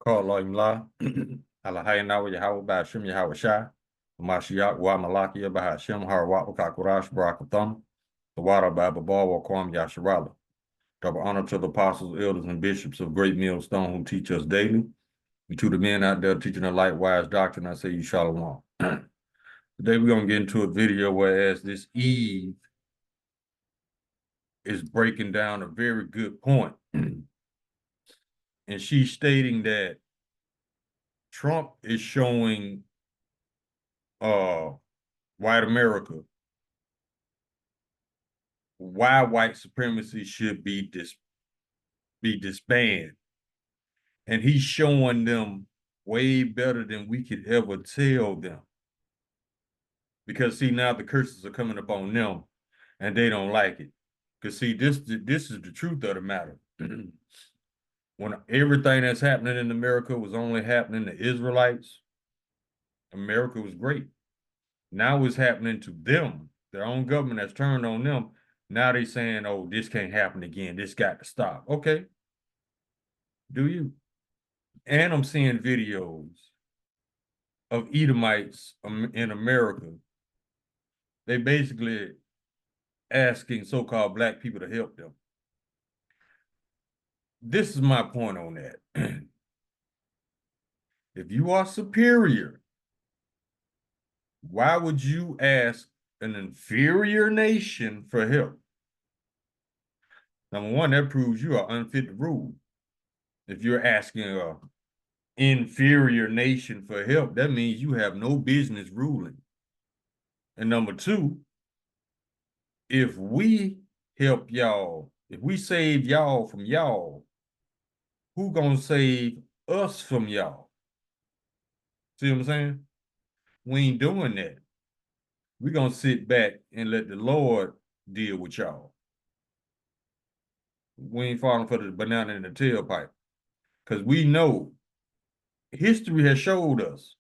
Call Imla, Alahayna Yahweh Bashim Yahweh Shai, Mashiach Wa Malakia Bahashim Harwat Kakurash Barakatham, the water by Babal Wakwam Yasharala. Double honor to the apostles, elders, and bishops of Great Millstone who teach us daily. And to the men out there teaching a light-wise doctrine, I say you shalom. Today we're going to get into a video whereas this Eve is breaking down a very good point. And she's stating that Trump is showing white America why white supremacy should be disbanded. And he's showing them way better than we could ever tell them. Because see, now the curses are coming upon them and they don't like it. Because see, this is the truth of the matter. When everything that's happening in America was only happening to Israelites, America was great. Now it's happening to them. Their own government has turned on them. Now they're saying, oh, this can't happen again. This got to stop. Okay. Do you? And I'm seeing videos of Edomites in America. They basically asking so-called black people to help them. This is my point on that. If you are superior, why would you ask an inferior nation for help? Number one, that proves you are unfit to rule. If you're asking an inferior nation for help, that means you have no business ruling. And number two, if we help y'all, if we save y'all from y'all, who gonna save us from y'all? See what I'm saying? We ain't doing that. We're gonna sit back and let the Lord deal with y'all. We ain't falling for the banana in the tailpipe. Because we know history has showed us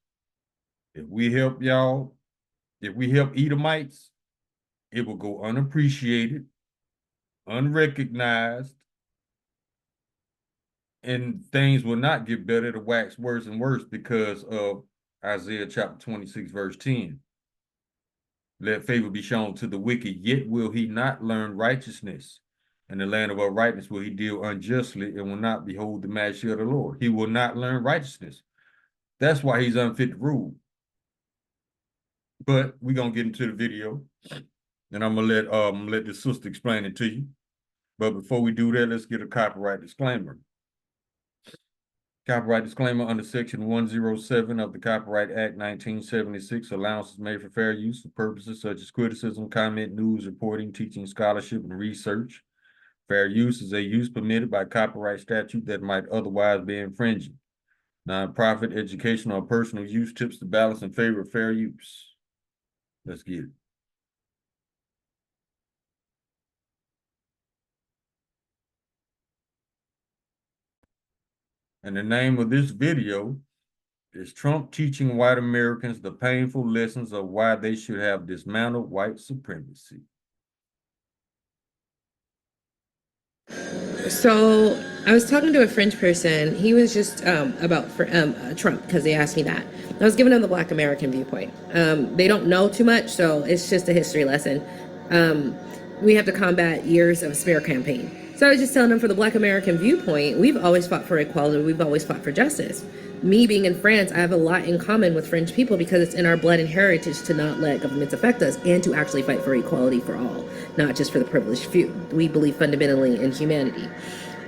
if we help y'all, if we help Edomites, it will go unappreciated, unrecognized, and things will not get better to wax worse and worse because of Isaiah chapter 26, verse 10. Let favor be shown to the wicked, yet will he not learn righteousness. In the land of uprightness will he deal unjustly and will not behold the majesty of the Lord. He will not learn righteousness. That's why he's unfit to rule. But we're going to get into the video, and I'm going to let the sister explain it to you. But before we do that, let's get a copyright disclaimer. Copyright disclaimer under Section 107 of the Copyright Act 1976, allowances made for fair use for purposes such as criticism, comment, news, reporting, teaching, scholarship, and research. Fair use is a use permitted by copyright statute that might otherwise be infringing. Non-profit, educational, or personal use tips the balance in favor of fair use. Let's get it. And the name of this video is Trump teaching white Americans the painful lessons of why they should have dismantled white supremacy. So I was talking to a French person. He was just about Trump, because they asked me that. I was giving them the Black American viewpoint. They don't know too much, so it's just a history lesson. We have to combat years of smear campaign. So I was just telling them, for the Black American viewpoint, we've always fought for equality. We've always fought for justice. Me being in France, I have a lot in common with French people because it's in our blood and heritage to not let governments affect us and to actually fight for equality for all, not just for the privileged few. We believe fundamentally in humanity.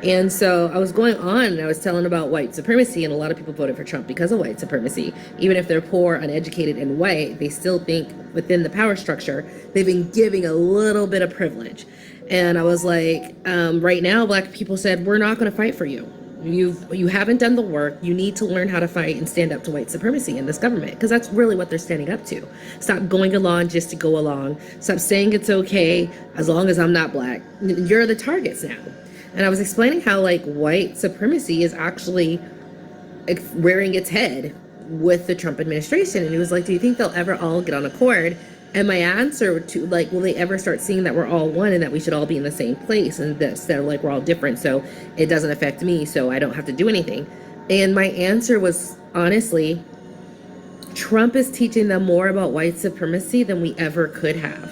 And so I was going on and I was telling about white supremacy, and a lot of people voted for Trump because of white supremacy. Even if they're poor, uneducated, and white, they still think within the power structure, they've been giving a little bit of privilege. And I was like, right now, Black people said, we're not going to fight for you. You haven't done the work. You need to learn how to fight and stand up to white supremacy in this government, because that's really what they're standing up to. Stop going along just to go along. Stop saying it's okay as long as I'm not Black. You're the targets now. And I was explaining how white supremacy is actually rearing its head with the Trump administration. And he was like, do you think they'll ever all get on accord? And my answer to will they ever start seeing that we're all one and that we should all be in the same place, and that they're we're all different, so it doesn't affect me, so I don't have to do anything. And my answer was honestly, Trump is teaching them more about white supremacy than we ever could have.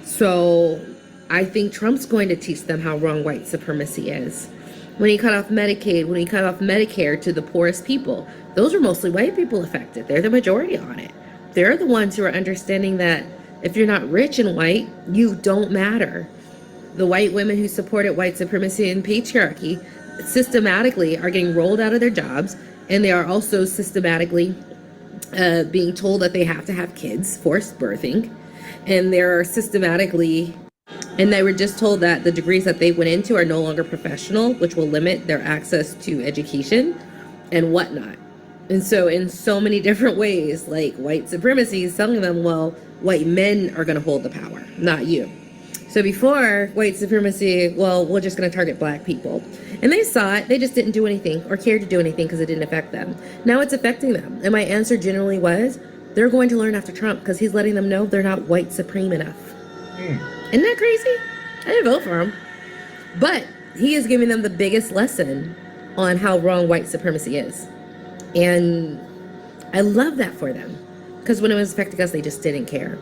So I think Trump's going to teach them how wrong white supremacy is. When he cut off Medicaid, when he cut off Medicare to the poorest people, those are mostly white people affected. They're the majority on it. They're the ones who are understanding that if you're not rich and white, you don't matter. The white women who supported white supremacy and patriarchy systematically are getting rolled out of their jobs, and they are also systematically being told that they have to have kids, forced birthing, and they're systematically, and they were just told that the degrees that they went into are no longer professional, which will limit their access to education and whatnot. And so, in so many different ways, like white supremacy is telling them, well, white men are going to hold the power, not you. So before white supremacy, well, we're just going to target black people. And they saw it, they just didn't do anything or cared to do anything because it didn't affect them. Now it's affecting them. And my answer generally was, they're going to learn after Trump because he's letting them know they're not white supreme enough. Isn't that crazy? I didn't vote for him. But he is giving them the biggest lesson on how wrong white supremacy is. And I love that for them. Because when it was affecting us, they just didn't care.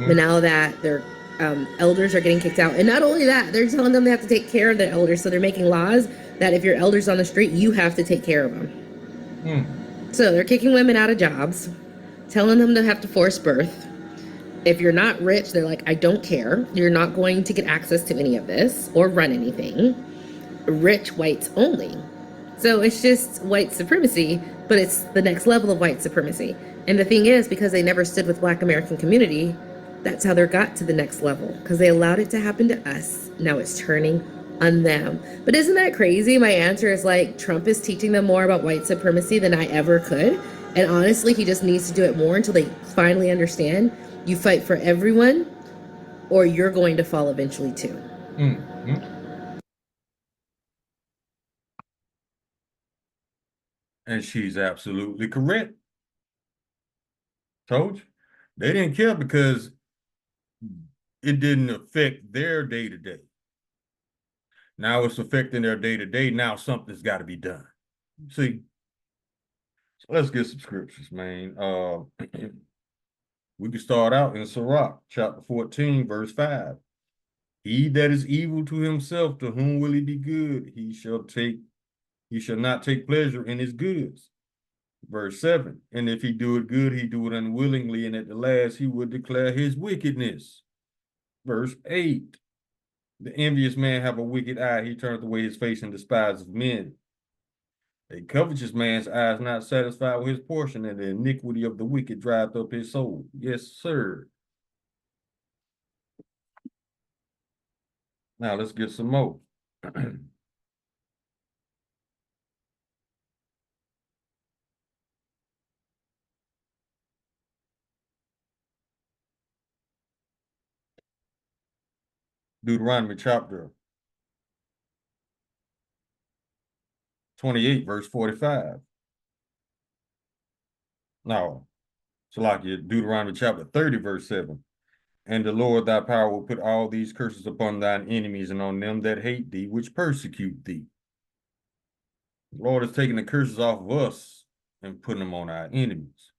But now that their elders are getting kicked out, and not only that, they're telling them they have to take care of their elders. So they're making laws that if your elders on the street, you have to take care of them. So they're kicking women out of jobs, telling them to have to force birth. If you're not rich, they're like, I don't care. You're not going to get access to any of this or run anything. Rich whites only. So it's just white supremacy, but it's the next level of white supremacy. And the thing is, because they never stood with Black American community, that's how they got to the next level, because they allowed it to happen to us. Now it's turning on them. But isn't that crazy? My answer is like, Trump is teaching them more about white supremacy than I ever could. And honestly, he just needs to do it more until they finally understand you fight for everyone or you're going to fall eventually too. And she's absolutely correct. Told you. They didn't care because it didn't affect their day to day. Now it's affecting their day to day. Now something's got to be done. See, so let's get some scriptures, man. We can start out in Sirach, chapter 14, verse 5. He that is evil to himself, to whom will he be good? He shall not take pleasure in his goods. Verse 7. And if he do it good, he do it unwillingly, and at the last he will declare his wickedness. Verse 8. The envious man have a wicked eye, he turneth away his face and despises men. A covetous man's eye is not satisfied with his portion, and the iniquity of the wicked driveth up his soul. Yes, sir. Now let's get some more. Deuteronomy chapter 28, verse 45. Now, Salakia, Deuteronomy chapter 30, verse 7. And the Lord thy power will put all these curses upon thine enemies and on them that hate thee, which persecute thee. The Lord is taking the curses off of us and putting them on our enemies.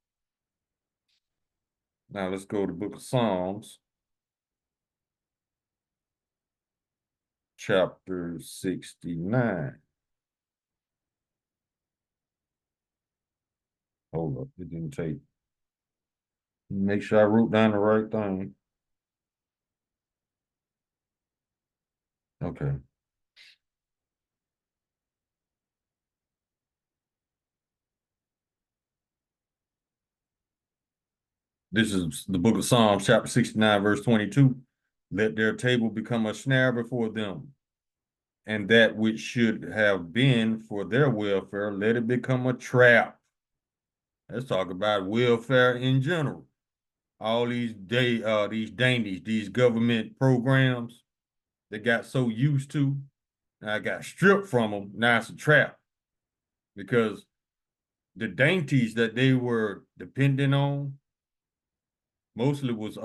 Now let's go to the book of Psalms, chapter 69. Hold up, it didn't take. Make sure I wrote down the right thing. Okay. This is the book of Psalms, chapter 69, verse 22. Let their table become a snare before them, and that which should have been for their welfare, let it become a trap. Let's talk about welfare in general. All these dainties, these government programs they got so used to, now I got stripped from them. Now it's a trap because the dainties that they were depending on mostly was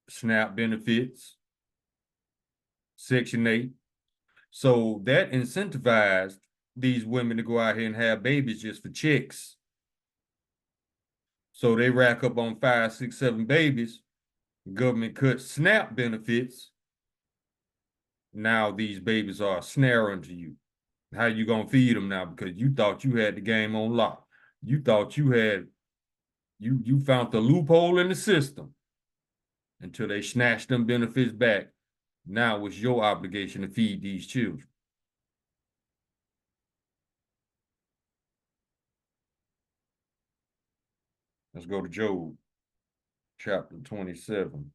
SNAP benefits, Section 8. So that incentivized these women to go out here and have babies just for chicks. So they rack up on 5, 6, 7 babies. Government cuts SNAP benefits. Now these babies are a snare unto you. How you gonna feed them now? Because you thought you had the game on lock. You thought you found the loophole in the system until they snatched them benefits back. Now it's your obligation to feed these children. Let's go to Job, chapter 27.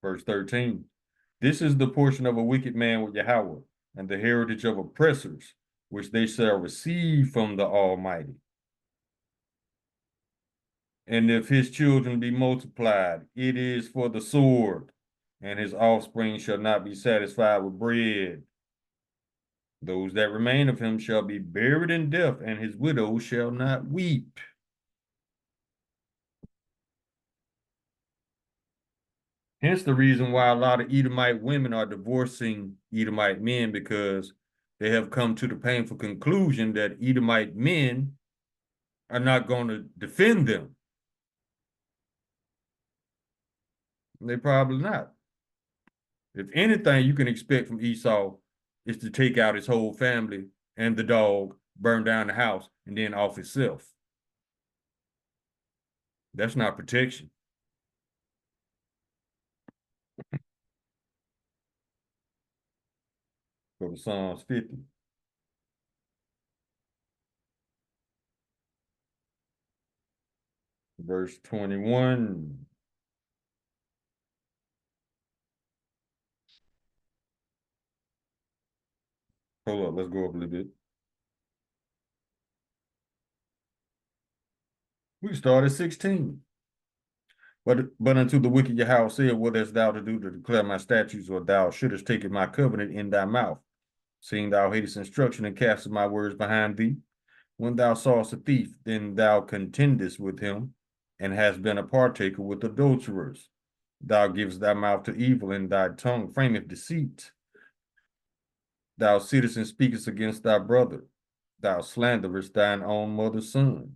Verse 13. This is the portion of a wicked man with Yahweh, and the heritage of oppressors, which they shall receive from the Almighty. And if his children be multiplied, it is for the sword, and his offspring shall not be satisfied with bread. Those that remain of him shall be buried in death, and his widow shall not weep. Hence the reason why a lot of Edomite women are divorcing Edomite men, because they have come to the painful conclusion that Edomite men are not going to defend them. They probably not. If anything you can expect from Esau is to take out his whole family and the dog, burn down the house, and then off itself. That's not protection. Go to Psalms 50. Verse 21. Hold up, let's go up a little bit. We start at 16. But unto the wicked Yahweh said, what hast thou to do to declare my statutes, or thou shouldest take my covenant in thy mouth, seeing thou hatest instruction and castest my words behind thee? When thou sawest a thief, then thou contendest with him, and hast been a partaker with adulterers. Thou givest thy mouth to evil, and thy tongue frameth deceit. Thou sittest and speakest against thy brother. Thou slanderest thine own mother's son.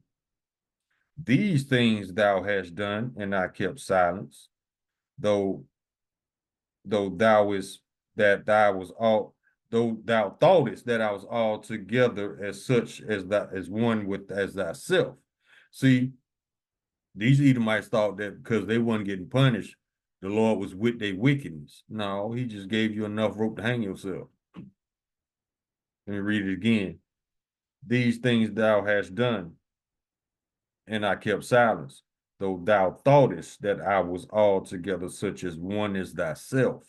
These things thou hast done, and I kept silence, though thou is that thou was all though thou thoughtest that I was altogether as such as that as one with as thyself. See, these Edomites thought that because they weren't getting punished, the Lord was with their wickedness. No, he just gave you enough rope to hang yourself. Let me read it again. These things thou hast done, and I kept silence, though thou thoughtest that I was altogether such as one as thyself.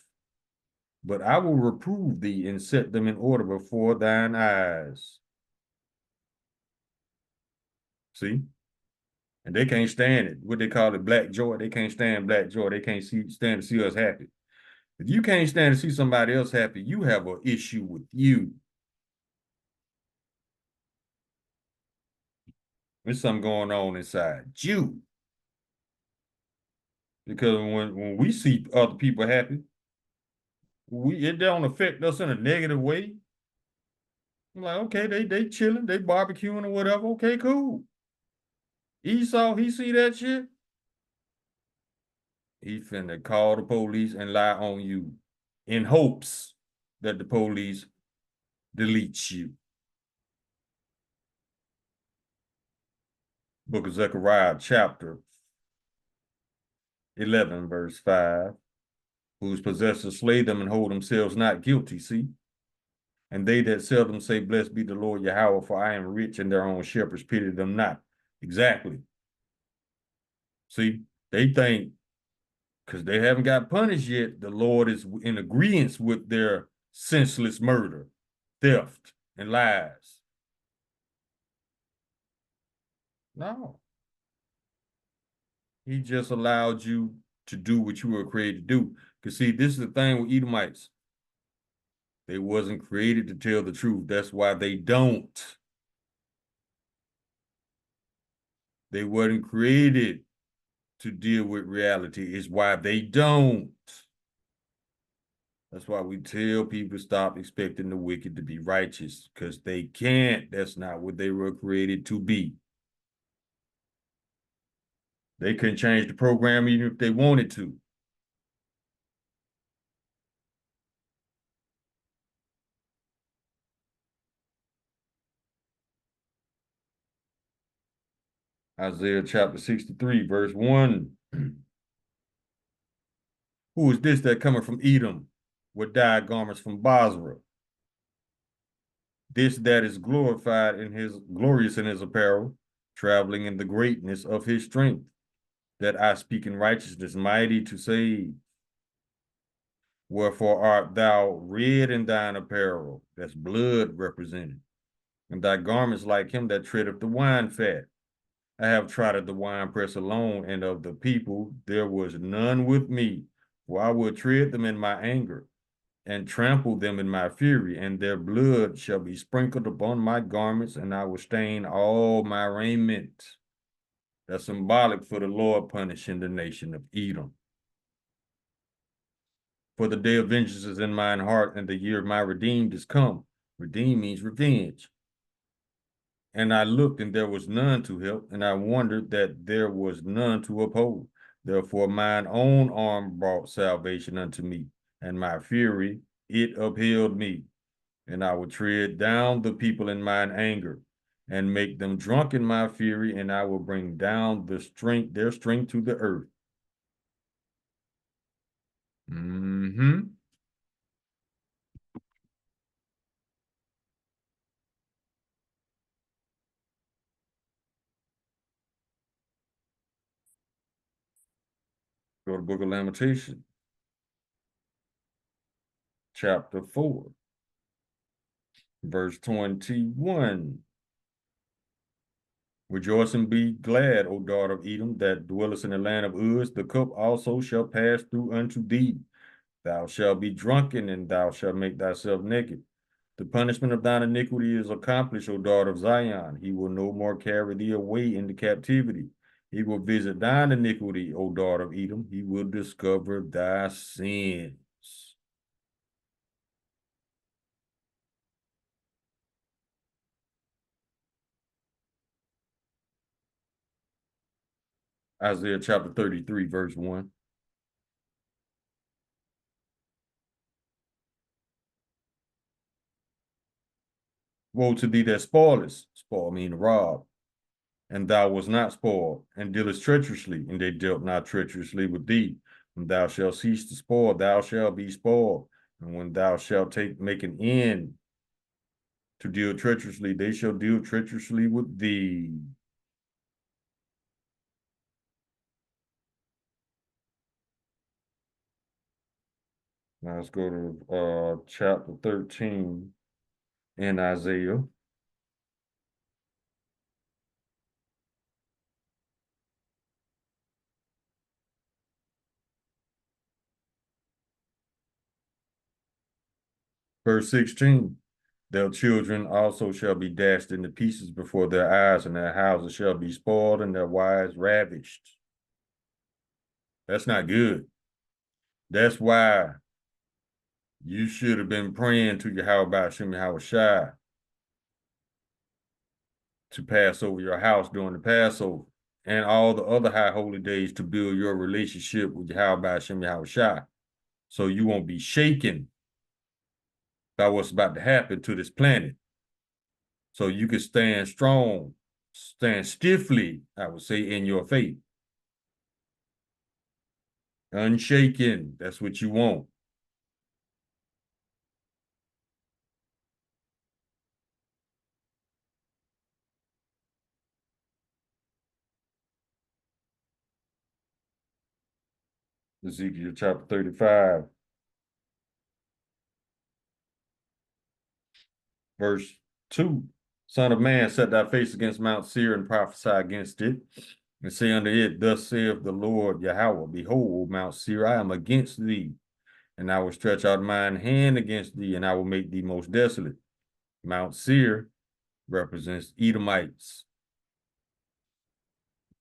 But I will reprove thee and set them in order before thine eyes. See? And they can't stand it. What they call it, black joy. They can't stand black joy. They can't stand to see us happy. If you can't stand to see somebody else happy, you have an issue with you. There's something going on inside you. Because when we see other people happy, it don't affect us in a negative way. I'm like, okay, they chilling, they barbecuing or whatever. Okay, cool. Esau, he see that shit. He finna call the police and lie on you in hopes that the police deletes you. Book of Zechariah, chapter 11, verse 5. Whose possessors slay them and hold themselves not guilty, see? And they that seldom say, blessed be the Lord Yahweh, for I am rich, and their own shepherds pity them not. Exactly. See, they think because they haven't got punished yet, the Lord is in agreement with their senseless murder, theft, and lies. No. He just allowed you to do what you were created to do. Because see, this is the thing with Edomites. They wasn't created to tell the truth. That's why they don't. They weren't created to deal with reality. Is why they don't. That's why we tell people stop expecting the wicked to be righteous, because they can't. That's not what they were created to be. They couldn't change the program even if they wanted to. Isaiah chapter 63, verse 1. Who is this that cometh from Edom with dyed garments from Basra? This that is glorious in his apparel, traveling in the greatness of his strength, that I speak in righteousness, mighty to save. Wherefore art thou red in thine apparel? That's blood represented. And thy garments like him that treadeth the wine fat. I have trodden the winepress alone, and of the people there was none with me. For I will tread them in my anger, and trample them in my fury, and their blood shall be sprinkled upon my garments, and I will stain all my raiment. That's symbolic for the Lord punishing the nation of Edom. For the day of vengeance is in mine heart, and the year of my redeemed is come. Redeem means revenge. And I looked, and there was none to help, and I wondered that there was none to uphold. Therefore mine own arm brought salvation unto me, and my fury, it upheld me. And I will tread down the people in mine anger, and make them drunk in my fury, and I will bring down their strength to the earth. Mm-hmm. Go to the Book of Lamentation, chapter 4, verse 21. Rejoice and be glad, O daughter of Edom, that dwellest in the land of Uz. The cup also shall pass through unto thee. Thou shalt be drunken, and thou shalt make thyself naked. The punishment of thine iniquity is accomplished, O daughter of Zion. He will no more carry thee away into captivity. He will visit thine iniquity, O daughter of Edom. He will discover thy sins. Isaiah chapter 33, verse 1. Woe to thee that spoilest. Spoil mean rob. And thou was not spoiled, and dealest treacherously, and they dealt not treacherously with thee. When thou shalt cease to spoil, thou shalt be spoiled. And when thou shalt make an end to deal treacherously, they shall deal treacherously with thee. Now let's go to chapter 13 in Isaiah. Verse 16. Their children also shall be dashed into pieces before their eyes, and their houses shall be spoiled, and their wives ravished. That's not good. That's why you should have been praying to Yahweh Hashem Yahushai to pass over your house during the Passover and all the other high holy days to build your relationship with Yahweh Hashem Yahushai, so you won't be shaken by what's about to happen to this planet. So you can stand strong, stand stiffly, I would say, in your faith. Unshaken, that's what you want. Ezekiel chapter 35, verse 2. Son of man, set thy face against Mount Seir and prophesy against it, and say unto it, Thus saith the Lord Yahweh, Behold, Mount Seir, I am against thee, and I will stretch out mine hand against thee, and I will make thee most desolate. Mount Seir represents Edomites.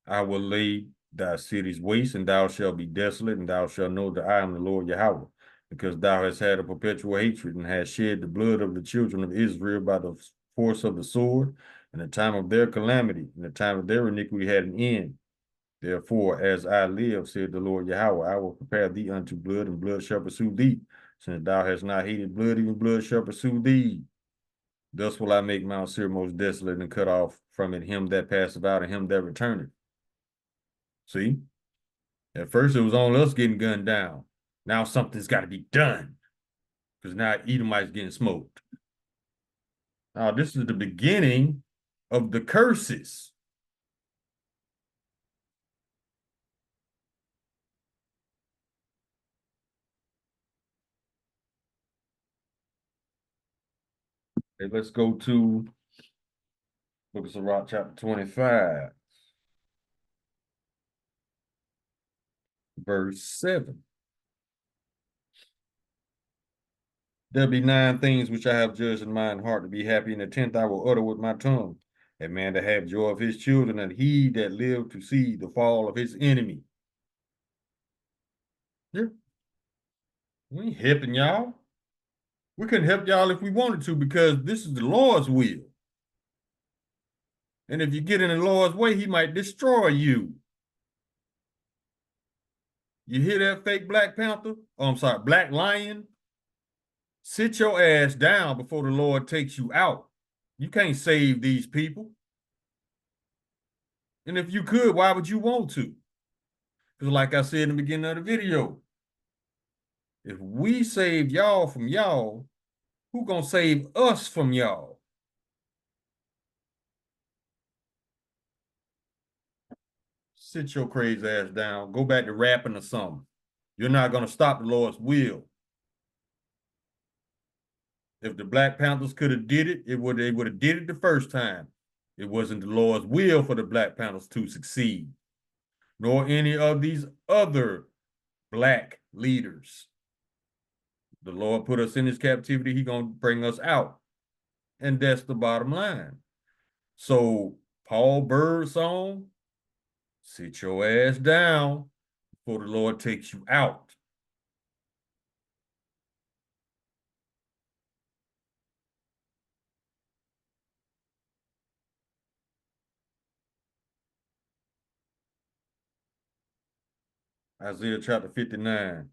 I will lay thy cities waste, and thou shalt be desolate, and thou shalt know that I am the Lord Yahweh, because thou hast had a perpetual hatred, and hast shed the blood of the children of Israel by the force of the sword, and the time of their calamity, and the time of their iniquity had an end. Therefore, as I live, said the Lord Yahweh, I will prepare thee unto blood, and blood shall pursue thee. Since thou hast not hated blood, even blood shall pursue thee. Thus will I make Mount Seir most desolate, and cut off from it him that passeth out, and him that returneth. See? At first it was on us getting gunned down. Now something's got to be done, because now Edomites getting smoked. Now this is the beginning of the curses. Okay, let's go to Book of Sirach, chapter 25, verse 7. There be 9 things which I have judged in mine heart to be happy, and the 10th I will utter with my tongue. A man to have joy of his children, and he that live to see the fall of his enemy. Yeah, we ain't helping y'all. We couldn't help y'all if we wanted to, because this is the Lord's will. And if you get in the Lord's way, he might destroy you. You hear that, fake Black Panther? Oh, I'm sorry, Black Lion? Sit your ass down before the Lord takes you out. You can't save these people. And if you could, why would you want to? Because like I said in the beginning of the video, if we save y'all from y'all, who gonna save us from y'all? Sit your crazy ass down. Go back to rapping or something. You're not gonna stop the Lord's will. If the Black Panthers could have did it, they would have did it the first time. It wasn't the Lord's will for the Black Panthers to succeed, nor any of these other Black leaders. The Lord put us in his captivity. He gonna bring us out. And that's the bottom line. So Paul Bird's song, sit your ass down before the Lord takes you out. Isaiah chapter 59.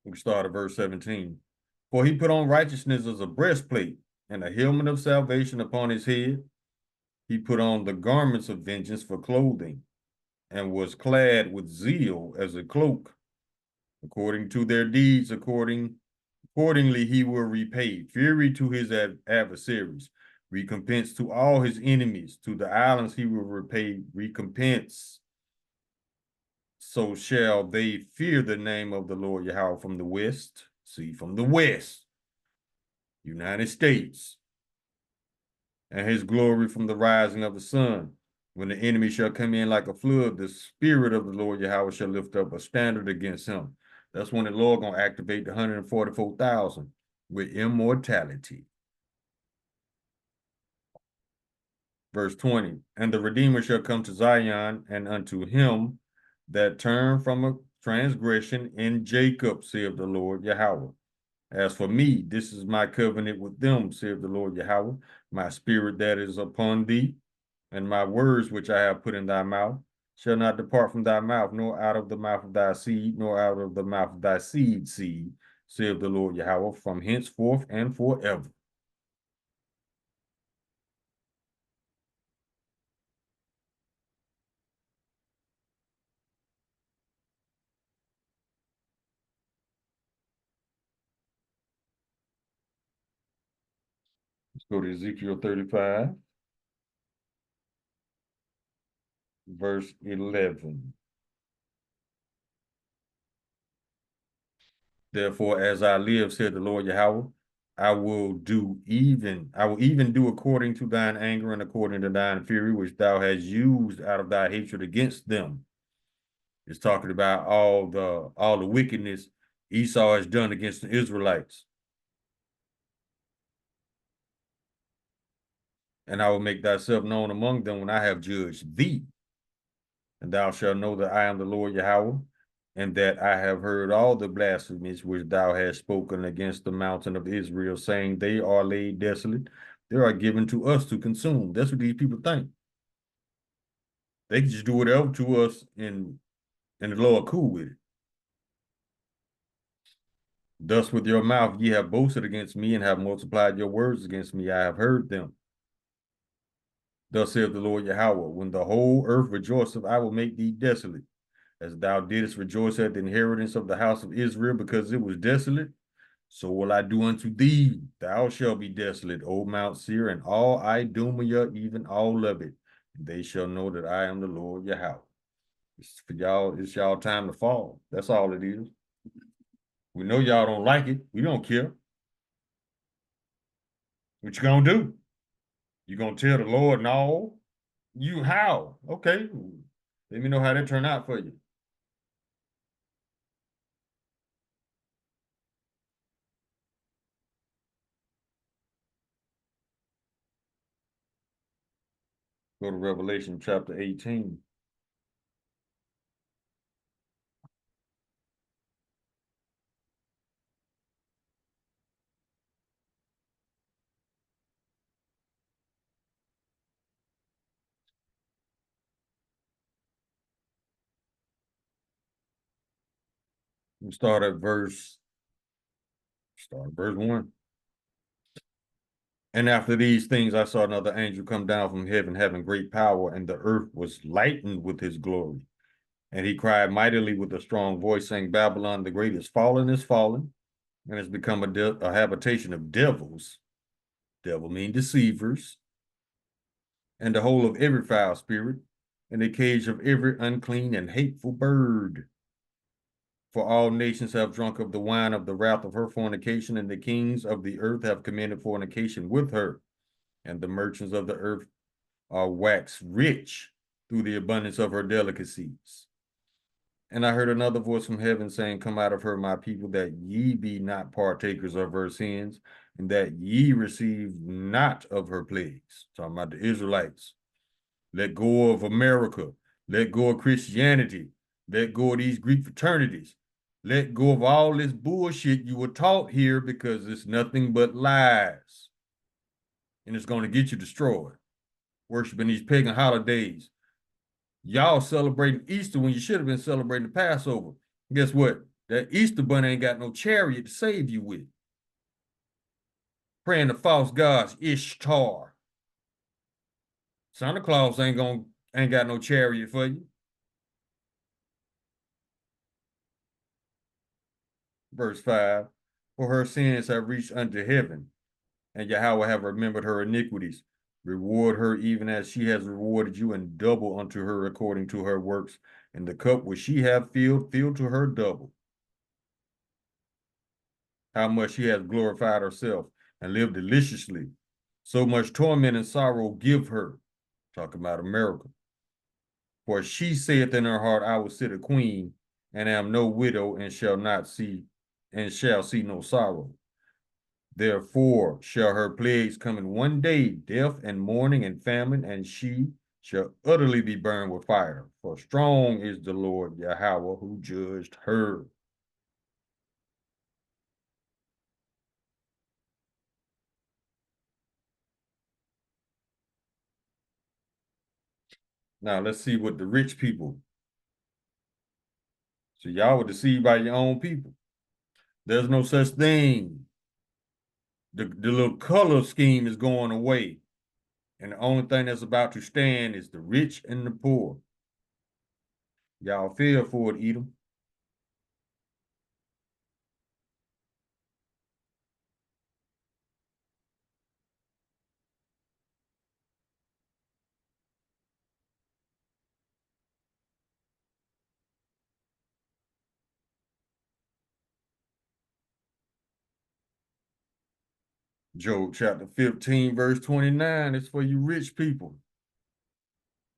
We start at verse 17. For he put on righteousness as a breastplate, and a helmet of salvation upon his head. He put on the garments of vengeance for clothing, and was clad with zeal as a cloak. According to their deeds, accordingly he will repay fury to his adversaries, recompense to all his enemies. To the islands he will repay recompense. So shall they fear the name of the Lord Yahweh from the west. See, from the west, United States, and his glory from the rising of the sun. When the enemy shall come in like a flood, the spirit of the Lord Yahweh shall lift up a standard against him. That's when the Lord gonna activate the 144,000 with immortality. Verse 20, and the Redeemer shall come to Zion, and unto him that turn from a transgression in Jacob, saith the Lord Yahweh. As for me, this is my covenant with them, saith the Lord Yahweh, my spirit that is upon thee, and my words which I have put in thy mouth shall not depart from thy mouth, nor out of the mouth of thy seed, nor out of the mouth of thy seed, saith the Lord Yahweh, from henceforth and forever. Let's go to Ezekiel 35, verse 11. Therefore, as I live, said the Lord Yahweh, I will even do according to thine anger and according to thine fury, which thou hast used out of thy hatred against them. It's talking about all the wickedness Esau has done against the Israelites. And I will make thyself known among them when I have judged thee. And thou shalt know that I am the Lord Yahweh, and that I have heard all the blasphemies which thou hast spoken against the mountain of Israel, saying, they are laid desolate, they are given to us to consume. That's what these people think. They can just do whatever to us, and the Lord cool with it. Thus with your mouth ye have boasted against me, and have multiplied your words against me. I have heard them. Thus saith the Lord Yahweh, when the whole earth rejoiceth, I will make thee desolate, as thou didst rejoice at the inheritance of the house of Israel, because it was desolate. So will I do unto thee. Thou shalt be desolate, O Mount Seir, and all Idumea, even all of it. And they shall know that I am the Lord Yahweh. It's for y'all, it's y'all time to fall. That's all it is. We know y'all don't like it. We don't care. What you gonna do? You gonna tell the Lord no? You how? Okay. Let me know how that turned out for you. Go to Revelation chapter 18. We start at verse 1. And after these things, I saw another angel come down from heaven, having great power, and the earth was lightened with his glory. And he cried mightily with a strong voice, saying, Babylon the great is fallen, and has become a habitation of devils. Devil mean deceivers, and the whole of every foul spirit, and the cage of every unclean and hateful bird. For all nations have drunk of the wine of the wrath of her fornication, and the kings of the earth have committed fornication with her, and the merchants of the earth are waxed rich through the abundance of her delicacies. And I heard another voice from heaven saying, come out of her, my people, that ye be not partakers of her sins, and that ye receive not of her plagues. Talking about the Israelites. Let go of America. Let go of Christianity. Let go of these Greek fraternities. Let go of all this bullshit you were taught here, because it's nothing but lies. And it's going to get you destroyed. Worshiping these pagan holidays. Y'all celebrating Easter when you should have been celebrating the Passover. Guess what? That Easter bunny ain't got no chariot to save you with. Praying to false gods, Ishtar. Santa Claus ain't got no chariot for you. Verse 5. For her sins have reached unto heaven, and Yahweh have remembered her iniquities. Reward her even as she has rewarded you, and double unto her according to her works. And the cup which she hath filled, fill to her double. How much she has glorified herself and lived deliciously. So much torment and sorrow give her. Talking about America. For she saith in her heart, I will sit a queen, and am no widow, and shall see no sorrow. Therefore shall her plagues come in one day, death and mourning and famine, and she shall utterly be burned with fire. For strong is the Lord Yahweh who judged her. Now let's see what the rich people. So y'all were deceived by your own people. There's no such thing. The little color scheme is going away. And the only thing that's about to stand is the rich and the poor. Y'all feel for it, Edom. Job chapter 15, verse 29 is for you rich people.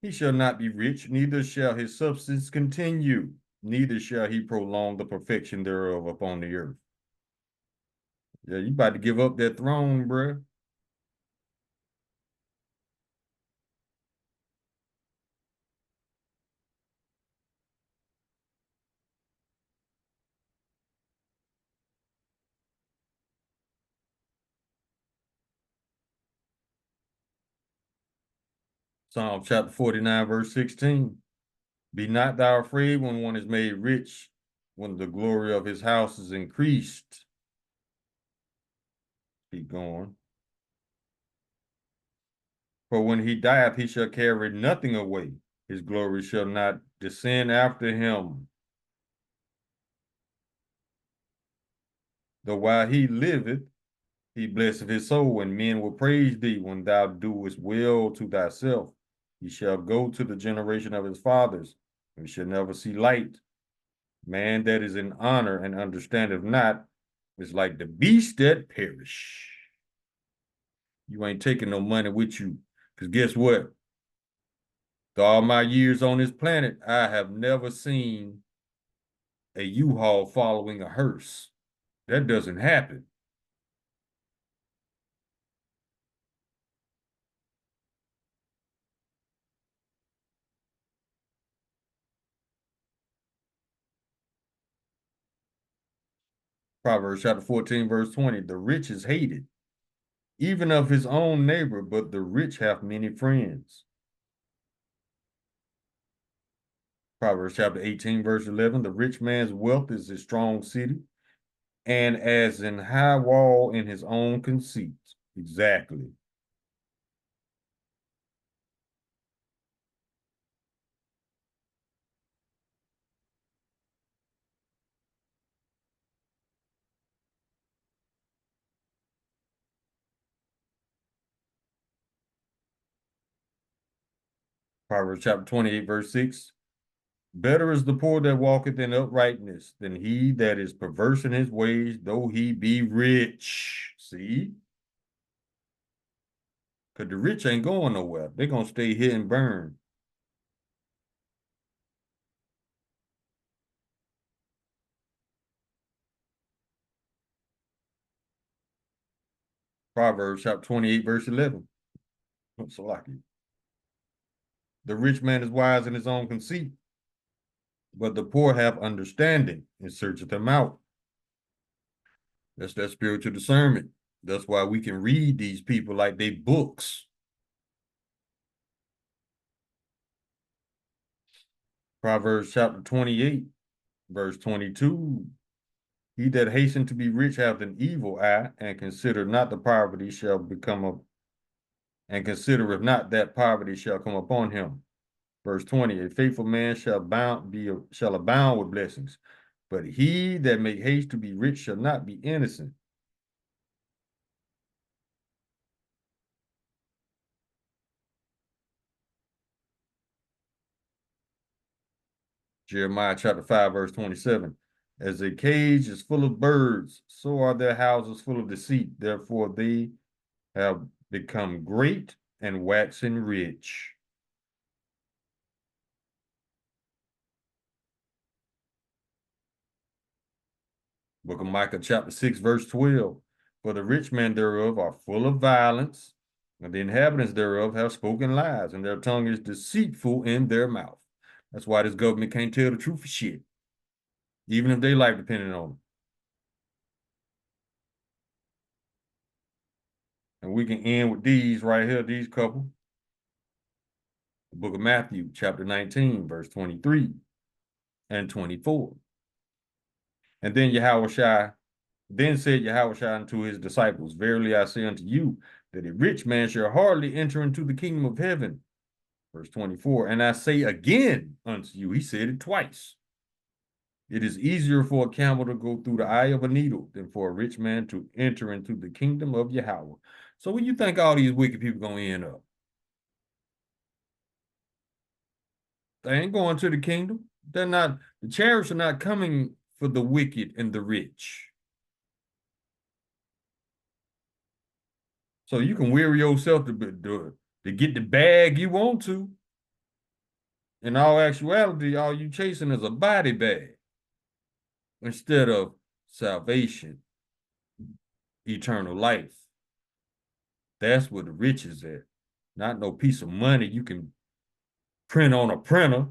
He shall not be rich, neither shall his substance continue, neither shall he prolong the perfection thereof upon the earth. Yeah, you about to give up that throne, bruh. Psalm chapter 49, verse 16. Be not thou afraid when one is made rich, when the glory of his house is increased. Keep going. For when he dieth, he shall carry nothing away. His glory shall not descend after him. Though while he liveth, he blesseth his soul, and men will praise thee when thou doest well to thyself. He shall go to the generation of his fathers, and shall never see light. Man that is in honor and understandeth not is like the beast that perish. You ain't taking no money with you, because guess what? Through all my years on this planet, I have never seen a U-Haul following a hearse. That doesn't happen. Proverbs chapter 14, verse 20. The rich is hated, even of his own neighbor, but the rich have many friends. Proverbs chapter 18, verse 11. The rich man's wealth is a strong city, and as an high wall in his own conceit. Exactly. Proverbs chapter 28, verse 6. Better is the poor that walketh in uprightness than he that is perverse in his ways, though he be rich. See? Because the rich ain't going nowhere. They're going to stay here and burn. Proverbs chapter 28, verse 11. Salaki. The rich man is wise in his own conceit, but the poor have understanding and searcheth them out. That's that spiritual discernment. That's why we can read these people like they books. Proverbs chapter 28, verse 22. He that hasten to be rich hath an evil eye, and consider not the poverty shall become a, and consider if not that poverty shall come upon him. Verse 20, a faithful man shall abound with blessings, but he that make haste to be rich shall not be innocent. Jeremiah chapter 5, verse 27. As a cage is full of birds, so are their houses full of deceit. Therefore they have become great and waxen rich. Book of Micah chapter 6, verse 12. For the rich men thereof are full of violence, and the inhabitants thereof have spoken lies, and their tongue is deceitful in their mouth. That's why this government can't tell the truth for shit, even if they life depending on it. And we can end with these right here, these couple. The book of Matthew, chapter 19, verse 23 and 24. And then then said Yahushua unto his disciples, verily I say unto you, that a rich man shall hardly enter into the kingdom of heaven. Verse 24, and I say again unto you, he said it twice. It is easier for a camel to go through the eye of a needle than for a rich man to enter into the kingdom of Yahweh. So where you think all these wicked people gonna end up? They ain't going to the kingdom. They're not, the chariots are not coming for the wicked and the rich. So you can weary yourself to get the bag you want to. In all actuality, all you chasing is a body bag instead of salvation, eternal life. That's where the rich is at. Not no piece of money you can print on a printer.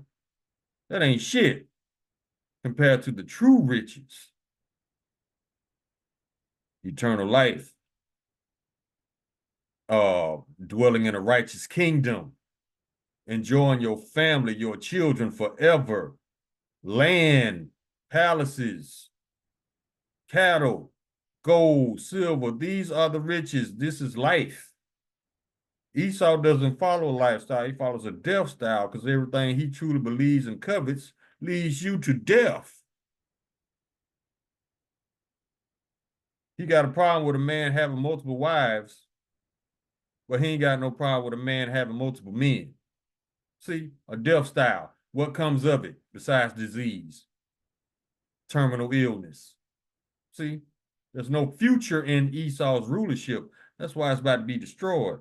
That ain't shit compared to the true riches. Eternal life, dwelling in a righteous kingdom, enjoying your family, your children forever, land, palaces, cattle, gold, silver. These are the riches. This is life. Esau doesn't follow a lifestyle. He follows a death style because everything he truly believes and covets leads you to death. He got a problem with a man having multiple wives, but he ain't got no problem with a man having multiple men. See, a death style. What comes of it besides disease, terminal illness? See, there's no future in Esau's rulership. That's why it's about to be destroyed.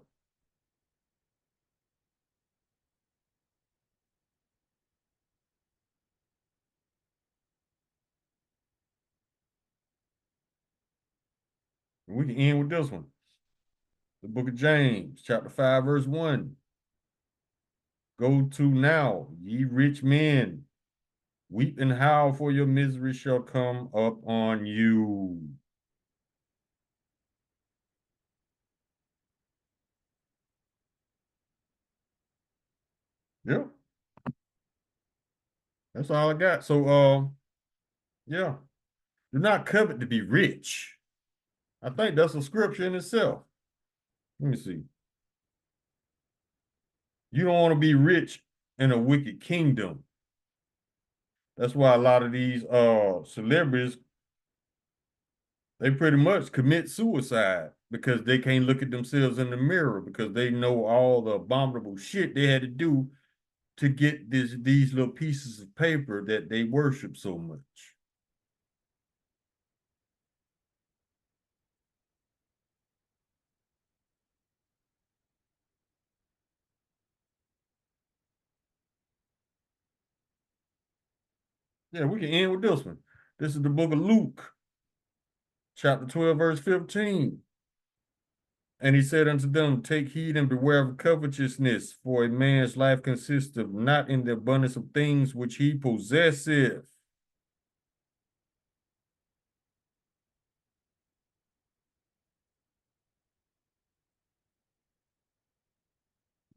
We can end with this one. The book of James, chapter 5, verse 1. Go to now, ye rich men, weep and howl, for your misery shall come up on you. Yep, that's all I got. So, yeah, do not covet to be rich. I think that's a scripture in itself. Let me see. You don't want to be rich in a wicked kingdom. That's why a lot of these celebrities, they pretty much commit suicide because they can't look at themselves in the mirror because they know all the abominable shit they had to do to get these little pieces of paper that they worship so much. Yeah, we can end with this one. This is the book of Luke, chapter 12, verse 15. And he said unto them, take heed and beware of covetousness, for a man's life consisteth not in the abundance of things which he possesseth.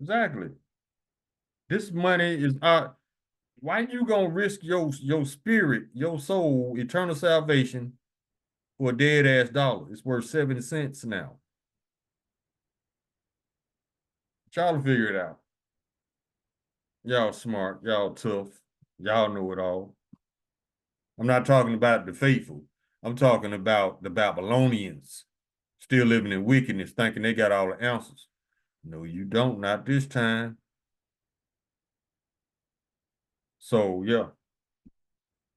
Exactly. This money is why you gonna risk your spirit, your soul, eternal salvation for a dead ass dollar? It's worth 70 cents now. Y'all figure it out. Y'all smart, y'all tough, y'all know it all. I'm not talking about the faithful. I'm talking about the Babylonians still living in wickedness, thinking they got all the answers. No, you don't, not this time. So yeah,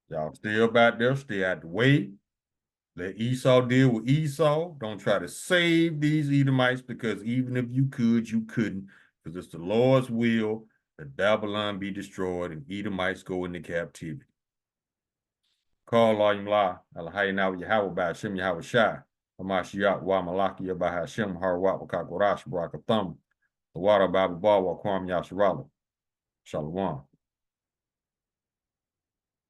y'all stay up out there, stay out the way. Let Esau deal with Esau. Don't try to save these Edomites because even if you could, you couldn't, because it's the Lord's will that Babylon be destroyed and Edomites go into captivity. Call Layim La, Alahayna Yahweh by Hashem Yahweh Shai, Hamashiach, Wa Malaki by Hashem, Harwat, Wakakorash, Barakatham, the water Bible Bar, Kwam Yasharala. Shalom.